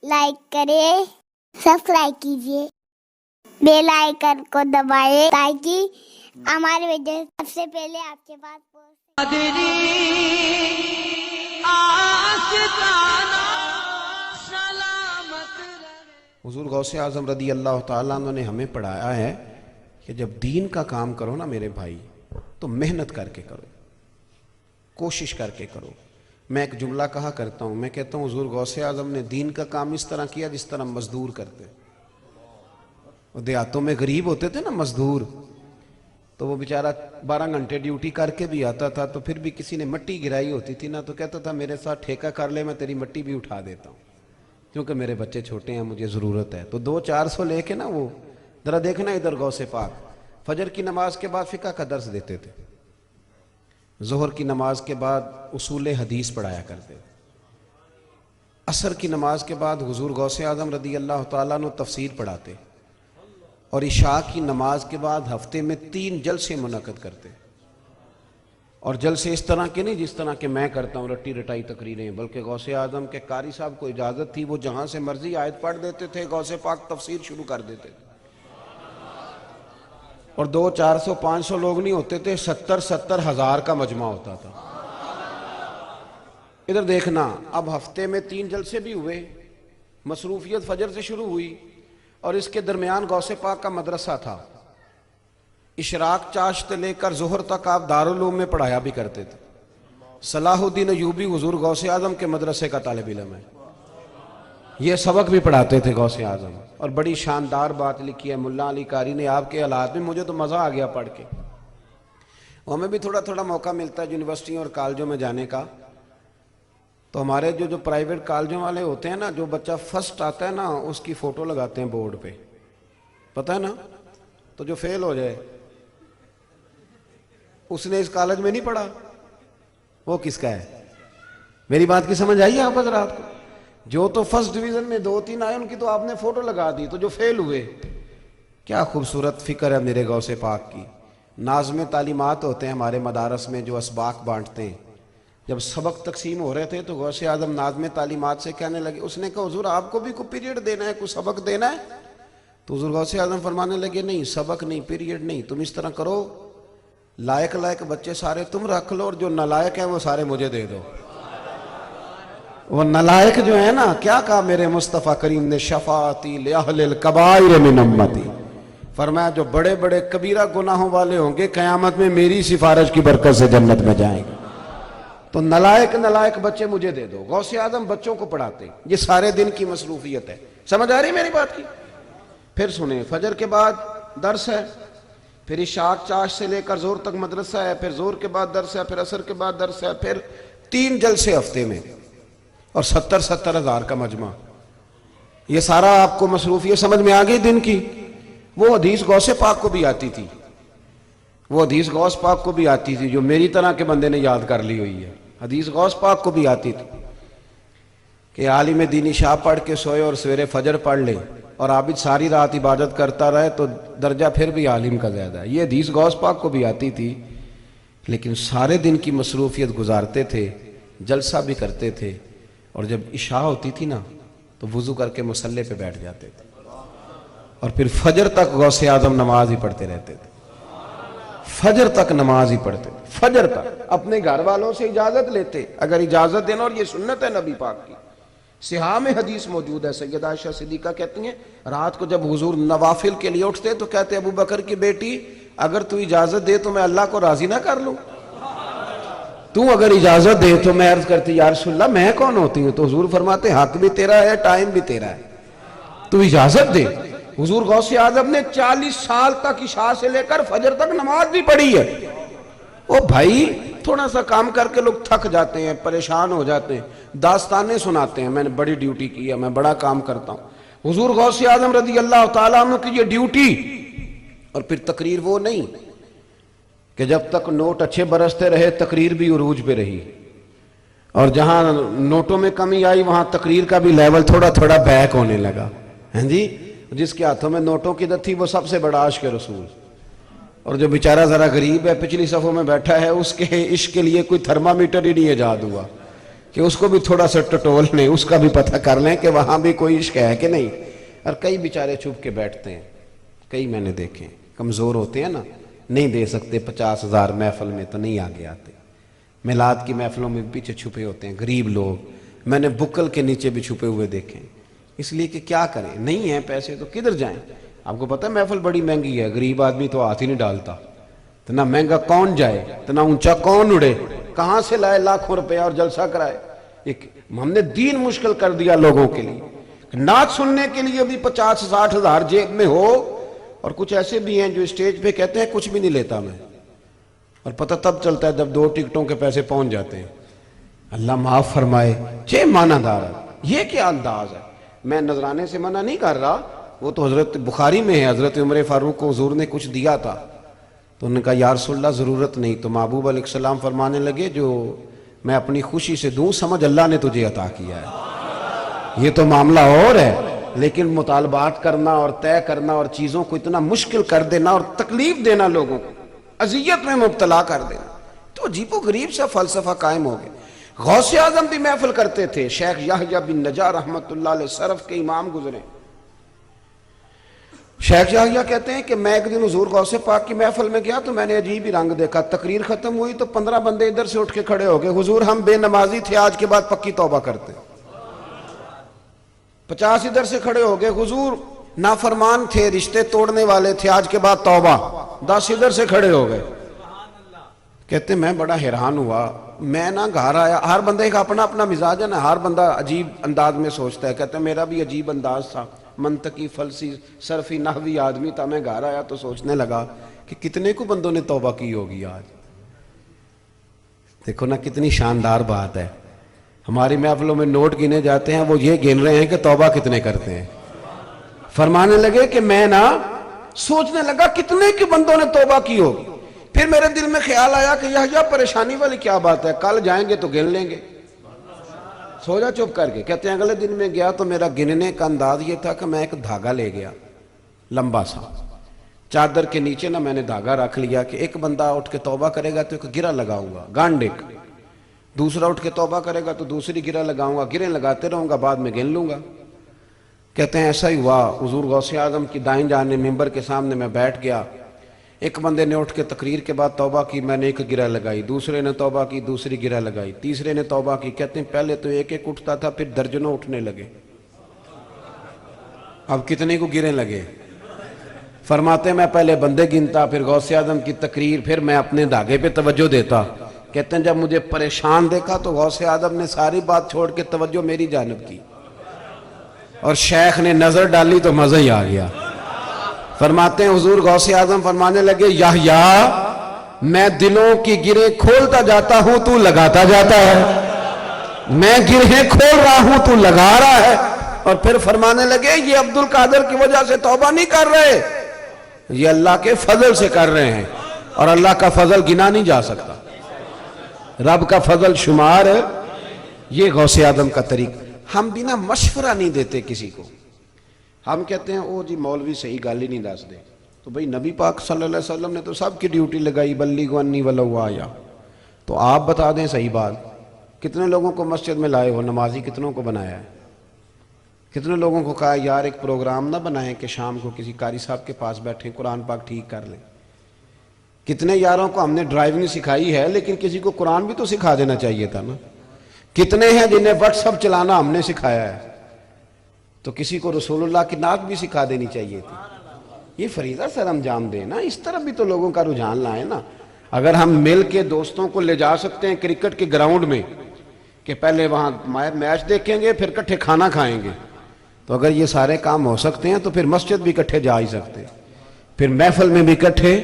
Like کریں، subscribe کیجیے، bell icon کو دبائیں تاکہ ہماری ویڈیو سب سے پہلے آپ کے پاس پہنچے۔ حضور غوث اعظم رضی اللہ تعالیٰ عنہ نے ہمیں پڑھایا ہے کہ جب دین کا کام کرو نا میرے بھائی تو محنت کر کے کرو، کوشش کر کے کرو۔ میں ایک جملہ کہا کرتا ہوں، میں کہتا ہوں حضور غوث اعظم نے دین کا کام اس طرح کیا جس طرح مزدور کرتے۔ وہ دیہاتوں میں غریب ہوتے تھے نا مزدور، تو وہ بیچارہ 12 گھنٹے ڈیوٹی کر کے بھی آتا تھا، تو پھر بھی کسی نے مٹی گرائی ہوتی تھی نا تو کہتا تھا میرے ساتھ ٹھیکہ کر لے، میں تیری مٹی بھی اٹھا دیتا ہوں کیونکہ میرے بچے چھوٹے ہیں، مجھے ضرورت ہے۔ تو 200-400 لے کے نا وہ ذرا دیکھنا ادھر غوث پاک فجر کی نماز کے بعد فقہ کا درس دیتے تھے، ظہر کی نماز کے بعد اصول حدیث پڑھایا کرتے، عصر کی نماز کے بعد حضور غوث اعظم رضی اللہ تعالیٰ عنہ تفسیر پڑھاتے، اور عشاء کی نماز کے بعد ہفتے میں 3 جلسے منعقد کرتے، اور جلسے اس طرح کے نہیں جس طرح کہ میں کرتا ہوں رٹی رٹائی تقریریں، بلکہ غوث اعظم کے قاری صاحب کو اجازت تھی، وہ جہاں سے مرضی آیت پڑھ دیتے تھے، غوث پاک تفسیر شروع کر دیتے تھے، اور 200-400-500 لوگ نہیں ہوتے تھے، 70-70 ہزار کا مجمع ہوتا تھا۔ ادھر دیکھنا، اب ہفتے میں 3 جلسے بھی ہوئے، مصروفیت فجر سے شروع ہوئی، اور اس کے درمیان غوث پاک کا مدرسہ تھا، اشراق چاشت لے کر ظہر تک آپ دارالعلوم میں پڑھایا بھی کرتے تھے۔ صلاح الدین ایوبی حضور غوث اعظم کے مدرسے کا طالب علم ہے، یہ سبق بھی پڑھاتے تھے غوث اعظم، اور بڑی شاندار بات لکھی ہے ملا علی قاری نے آپ کے حالات میں، مجھے تو مزہ آ گیا پڑھ کے۔ ہمیں بھی تھوڑا تھوڑا موقع ملتا ہے یونیورسٹیوں اور کالجوں میں جانے کا، تو ہمارے جو پرائیویٹ کالجوں والے ہوتے ہیں نا، جو بچہ فرسٹ آتا ہے نا اس کی فوٹو لگاتے ہیں بورڈ پہ، پتہ ہے نا، تو جو فیل ہو جائے اس نے اس کالج میں نہیں پڑھا، وہ کس کا ہے؟ میری بات کی سمجھ آئی ہے آپ حضرات کو؟ جو تو فرسٹ ڈویژن میں 2-3 آئے ان کی تو آپ نے فوٹو لگا دی، تو جو فیل ہوئے، کیا خوبصورت فکر ہے میرے غوث پاک کی۔ ناظم تعلیمات ہوتے ہیں ہمارے مدارس میں جو اسباق بانٹتے ہیں، جب سبق تقسیم ہو رہے تھے تو غوث اعظم ناظم تعلیمات سے کہنے لگے، اس نے کہا حضور آپ کو بھی کوئی پیریڈ دینا ہے، کوئی سبق دینا ہے؟ تو حضور غوث اعظم فرمانے لگے نہیں، سبق نہیں، پیریڈ نہیں، تم اس طرح کرو، لائق بچے سارے تم رکھ لو، اور جو نالائق ہیں وہ سارے مجھے دے دو۔ وہ نالائق جو ہے نا، کیا کہا میرے مصطفیٰ کریم نے، شفاعتی لأہل الکبائر من امتی، فرمایا جو بڑے بڑے کبیرہ گناہوں والے ہوں گے قیامت میں میری سفارش کی برکت سے جنت میں جائیں گے، تو نالائق بچے مجھے دے دو۔ غوث اعظم بچوں کو پڑھاتے، یہ سارے دن کی مصروفیت ہے، سمجھ آ رہی میری بات کی؟ پھر سنیں، فجر کے بعد درس ہے، پھر عشاء چاش سے لے کر زور تک مدرسہ ہے، پھر زور کے بعد درس ہے، پھر عصر کے بعد درس ہے، پھر 3 جلسے ہفتے میں، اور 70-70 ہزار کا مجمع۔ یہ سارا آپ کو مصروفیت سمجھ میں آ گئی دن کی؟ وہ حدیث غوث پاک کو بھی آتی تھی، وہ حدیث غوث پاک کو بھی آتی تھی جو میری طرح کے بندے نے یاد کر لی ہوئی ہے، حدیث غوث پاک کو بھی آتی تھی کہ عالم دینی شاہ پڑھ کے سوئے اور سویرے فجر پڑھ لے، اور عابد ساری رات عبادت کرتا رہے تو درجہ پھر بھی عالم کا زیادہ ہے۔ یہ حدیث غوث پاک کو بھی آتی تھی، لیکن سارے دن کی مصروفیت گزارتے تھے، جلسہ بھی کرتے تھے، اور جب عشاء ہوتی تھی نا تو وضو کر کے مصلی پہ بیٹھ جاتے تھے، اور پھر فجر تک غوث اعظم نماز ہی پڑھتے رہتے تھے، فجر تک نماز ہی پڑھتے تھے، فجر تک۔ اپنے گھر والوں سے اجازت لیتے، اگر اجازت دینا، اور یہ سنت ہے نبی پاک کی، صحاح میں حدیث موجود ہے، سیدہ عائشہ صدیقہ کہتی ہیں رات کو جب حضور نوافل کے لیے اٹھتے تو کہتے ابو بکر کی بیٹی اگر تو اجازت دے تو میں اللہ کو راضی نہ کر لوں، تو اگر اجازت دے تو میں عرض کرتی یا رسول اللہ میں کون ہوتی ہوں؟ تو حضور فرماتے حق بھی تیرا ہے، ٹائم بھی تیرا ہے، تو اجازت دے۔ حضور غوث اعظم نے 40 سال تک عشاء سے لے کر فجر تک نماز بھی پڑھی ہے۔ او بھائی تھوڑا سا کام کر کے لوگ تھک جاتے ہیں، پریشان ہو جاتے ہیں، داستانیں سناتے ہیں میں نے بڑی ڈیوٹی کی ہے، میں بڑا کام کرتا ہوں۔ حضور غوث اعظم رضی اللہ تعالیٰ عنہ کی یہ ڈیوٹی، اور پھر تقریر وہ نہیں کہ جب تک نوٹ اچھے برستے رہے تقریر بھی عروج پہ رہی، اور جہاں نوٹوں میں کمی آئی وہاں تقریر کا بھی لیول تھوڑا تھوڑا بیک ہونے لگا، ہیں جی؟ جس کے ہاتھوں میں نوٹوں کی عادت تھی وہ سب سے بڑا عاشق رسول، اور جو بیچارہ ذرا غریب ہے پچھلی صفوں میں بیٹھا ہے اس کے عشق کے لیے کوئی تھرمامیٹر ہی نہیں ایجاد ہوا، کہ اس کو بھی تھوڑا سا ٹٹول لیں, اس کا بھی پتہ کر لیں کہ وہاں بھی کوئی عشق ہے کہ نہیں. اور کئی بیچارے چھپ کے بیٹھتے ہیں, کئی میں نے دیکھے کمزور ہوتے ہیں نا, نہیں دے سکتے 50,000 محفل میں تو نہیں آگے آتے. میلاد کی محفلوں میں پیچھے چھپے ہوتے ہیں غریب لوگ, میں نے بکل کے نیچے بھی چھپے ہوئے دیکھے, اس لیے کہ کیا کریں, نہیں ہیں پیسے تو کدھر جائیں. آپ کو پتہ ہے محفل بڑی مہنگی ہے, غریب آدمی تو ہاتھ ہی نہیں ڈالتا. اتنا مہنگا کون جائے, اتنا اونچا کون اڑے, کہاں سے لائے لاکھوں روپے اور جلسہ کرائے. ہم نے دین مشکل کر دیا لوگوں کے لیے. نعت سننے کے لیے بھی 50-60 ہزار جیب میں ہو, اور کچھ ایسے بھی ہیں جو اسٹیج پہ کہتے ہیں کچھ بھی نہیں لیتا میں, اور پتہ تب چلتا ہے جب 2 ٹکٹوں کے پیسے پہنچ جاتے ہیں. اللہ معاف فرمائے. چھ معنی دار ہے, یہ کیا انداز ہے. میں نذرانے سے منع نہیں کر رہا, وہ تو حضرت بخاری میں ہے, حضرت عمر فاروق کو حضور نے کچھ دیا تھا تو انہوں نے کہا یا رسول اللہ ضرورت نہیں, تو محبوب علیہ السلام فرمانے لگے جو میں اپنی خوشی سے دوں سمجھ اللہ نے تجھے عطا کیا ہے. یہ تو معاملہ اور ہے, لیکن مطالبات کرنا اور طے کرنا اور چیزوں کو اتنا مشکل کر دینا اور تکلیف دینا, لوگوں کو اذیت میں مبتلا کر دینا, تو عجیب و غریب سا فلسفہ قائم ہو گیا. غوث اعظم بھی محفل کرتے تھے. شیخ یحییٰ بن نجار رحمۃ اللہ علیہ سرف کے امام گزرے. شیخ یحییٰ کہتے ہیں کہ میں ایک دن حضور غوث پاک کی محفل میں گیا تو میں نے عجیب ہی رنگ دیکھا. تقریر ختم ہوئی تو 15 بندے ادھر سے اٹھ کے کھڑے ہو گئے, حضور ہم بے نمازی تھے, آج کے بعد پکی توبہ کرتے. 50 ادھر سے کھڑے ہو گئے, حضور نافرمان تھے, رشتے توڑنے والے تھے, آج کے بعد توبہ. 10 ادھر سے کھڑے ہو گئے. کہتے میں بڑا حیران ہوا, میں نہ گھر آیا, ہر بندے کا اپنا اپنا مزاج ہے نا, ہر بندہ عجیب انداز میں سوچتا ہے. کہتے میرا بھی عجیب انداز تھا, منطقی فلسی صرفی نحوی آدمی تھا. میں گھر آیا تو سوچنے لگا کہ کتنے کو بندوں نے توبہ کی ہوگی آج. دیکھو نا کتنی شاندار بات ہے. ہماری محفلوں میں نوٹ گنے جاتے ہیں, وہ یہ گن رہے ہیں کہ توبہ کتنے کرتے ہیں. فرمانے لگے کہ میں نا سوچنے لگا کتنے کے بندوں نے توبہ کی ہوگی. پھر میرے دل میں خیال آیا کہ یحییٰ پریشانی والی کیا بات ہے, کل جائیں گے تو گن لیں گے. سو جا چپ کر کے. کہتے ہیں اگلے دن میں گیا تو میرا گننے کا انداز یہ تھا کہ میں ایک دھاگا لے گیا لمبا سا, چادر کے نیچے نا میں نے دھاگا رکھ لیا کہ ایک بندہ اٹھ کے توبہ کرے گا تو ایک گرہ لگاؤں گا گانڈک, دوسرا اٹھ کے توبہ کرے گا تو دوسری گرہ لگاؤں گا, گرہیں لگاتے رہوں گا, بعد میں گن لوں گا. کہتے ہیں ایسا ہی ہوا. حضور غوث اعظم کی دائیں جانب ممبر کے سامنے میں بیٹھ گیا. ایک بندے نے اٹھ کے تقریر کے بعد توبہ کی, میں نے ایک گرہ لگائی. دوسرے نے توبہ کی, دوسری گرہ لگائی. تیسرے نے توبہ کی. کہتے ہیں پہلے تو ایک ایک اٹھتا تھا, پھر درجنوں اٹھنے لگے. اب کتنے کو گریں لگے. فرماتے ہیں میں پہلے بندے گنتا, پھر غوث اعظم کی تقریر, پھر میں اپنے دھاگے پہ توجہ دیتا. کہتے ہیں جب مجھے پریشان دیکھا تو غوث اعظم نے ساری بات چھوڑ کے توجہ میری جانب کی, اور شیخ نے نظر ڈالی تو مزہ ہی آ گیا. فرماتے ہیں حضور غوث اعظم فرمانے لگے یحییٰ میں دلوں کی گرہیں کھولتا جاتا ہوں, تو لگاتا جاتا ہے. میں گرہیں کھول رہا ہوں, تو لگا رہا ہے. اور پھر فرمانے لگے یہ عبد القادر کی وجہ سے توبہ نہیں کر رہے, یہ اللہ کے فضل سے کر رہے ہیں, اور اللہ کا فضل گنا نہیں جا سکتا, رب کا فضل شمار. یہ غوث اعظم کا طریقہ. ہم بنا مشورہ نہیں دیتے کسی کو. ہم کہتے ہیں او جی مولوی صحیح گل ہی نہیں دس دے. تو بھئی نبی پاک صلی اللہ علیہ وسلم نے تو سب کی ڈیوٹی لگائی, بلیغوا انی ولو آیا. تو آپ بتا دیں صحیح بات, کتنے لوگوں کو مسجد میں لائے ہو, نمازی کتنوں کو بنایا ہے, کتنے لوگوں کو کہا یار ایک پروگرام نہ بنائیں کہ شام کو کسی قاری صاحب کے پاس بیٹھیں قرآن پاک ٹھیک کر لیں. کتنے یاروں کو ہم نے ڈرائیونگ سکھائی ہے, لیکن کسی کو قرآن بھی تو سکھا دینا چاہیے تھا نا. کتنے ہیں جنہیں واٹس ایپ چلانا ہم نے سکھایا ہے, تو کسی کو رسول اللہ کی نعت بھی سکھا دینی چاہیے تھی. یہ فریضہ سر انجام دیں نا, اس طرف بھی تو لوگوں کا رجحان لائیں نا. اگر ہم مل کے دوستوں کو لے جا سکتے ہیں کرکٹ کے گراؤنڈ میں کہ پہلے وہاں میچ دیکھیں گے پھر کٹھے کھانا کھائیں گے, تو اگر یہ سارے کام ہو سکتے ہیں تو پھر مسجد بھی کٹھے جا ہی سکتے, پھر محفل میں بھی کٹھے